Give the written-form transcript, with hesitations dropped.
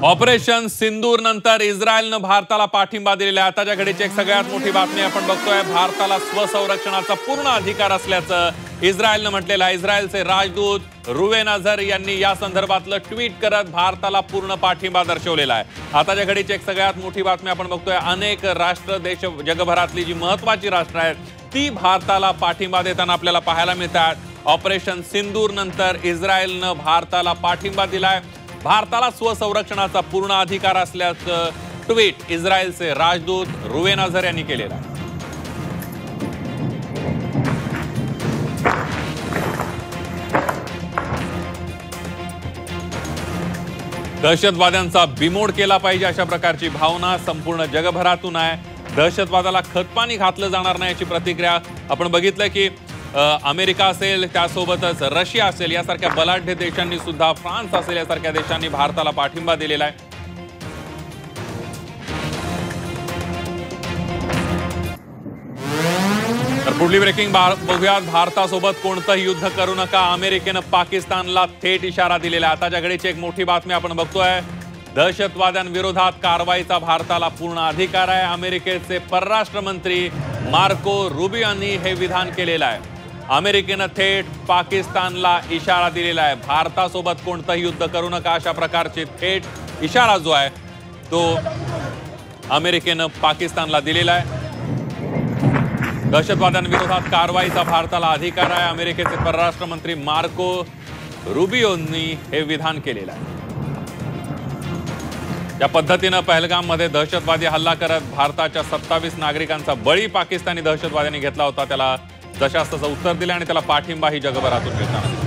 Operation सिंदूर नंतर इस्रायलनं भारताला पाठिंबा दिलेला आहे। आताच्या घडीची एक सगळ्यात मोठी बातमी आपण बघतोय। भारताला स्वसंरक्षणाचा पूर्ण अधिकार असल्याचं इस्रायलनं म्हटलेलं आहे। इस्रायलचे राजदूत रुवेन अझर यांनी या संदर्भातलं ट्विट करत भारताला पूर्ण पाठिंबा दर्शवलेला आहे। आताच्या घडीची एक सगळ्यात मोठी बातमी आपण बघतोय। अनेक राष्ट्र देश जगभरातली जी महत्त्वाची राष्ट्र आहेत ती भारताला पाठिंबा देताना आपल्याला पाहायला मिळतात। ऑपरेशन सिंदूर नंतर इस्रायलनं भारताला पाठिंबा दिलाय। भारताला स्वसंरक्षणाचा पूर्ण अधिकार असल्याचं ट्विट इस्रायलचे राजदूत रुवेन अझर यांनी केलेलं आहे। दहशतवाद्यांचा बिमोड केला पाहिजे अशा प्रकारची भावना संपूर्ण जगभरातून आहे। दहशतवादाला खतपाणी घातलं जाणार नाही याची प्रतिक्रिया आपण बघितलं की अमेरिका असेल, त्यासोबतच रशिया असेल, यासारख्या बलाढ्य देशांनी सुद्धा, फ्रान्स असेल यासारख्या देशांनी भारताला पाठिंबा दिलेला आहे। तर पुढली ब्रेकिंग बघूयात। भारतासोबत कोणतंही युद्ध करू नका, अमेरिकेनं पाकिस्तानला थेट इशारा दिलेला आहे। आताच्या घडीची एक मोठी बातमी आपण बघतोय। दहशतवाद्यांविरोधात कारवाईचा भारताला पूर्ण अधिकार आहे। अमेरिकेचे परराष्ट्र मंत्री मार्को रुबियो यांनी हे विधान केलेलं आहे। अमेरिकेनं थेट पाकिस्तानला इशारा दिलेला आहे। भारतासोबत कोणतंही युद्ध करू नका अशा प्रकारचे थेट इशारा जो आहे तो अमेरिकेनं पाकिस्तानला दिलेला आहे। दहशतवाद्यांविरोधात कारवाईचा भारताला अधिकार आहे। अमेरिकेचे परराष्ट्र मंत्री मार्को रुबियोंनी हे विधान केलेलं आहे। या पद्धतीनं पहलगाममध्ये दहशतवादी हल्ला करत भारताच्या 27 नागरिकांचा बळी पाकिस्तानी दहशतवाद्यांनी घेतला होता। त्याला जशास तसं उत्तर दिलं आणि त्याला पाठिंबाही जगभरातून मिळताना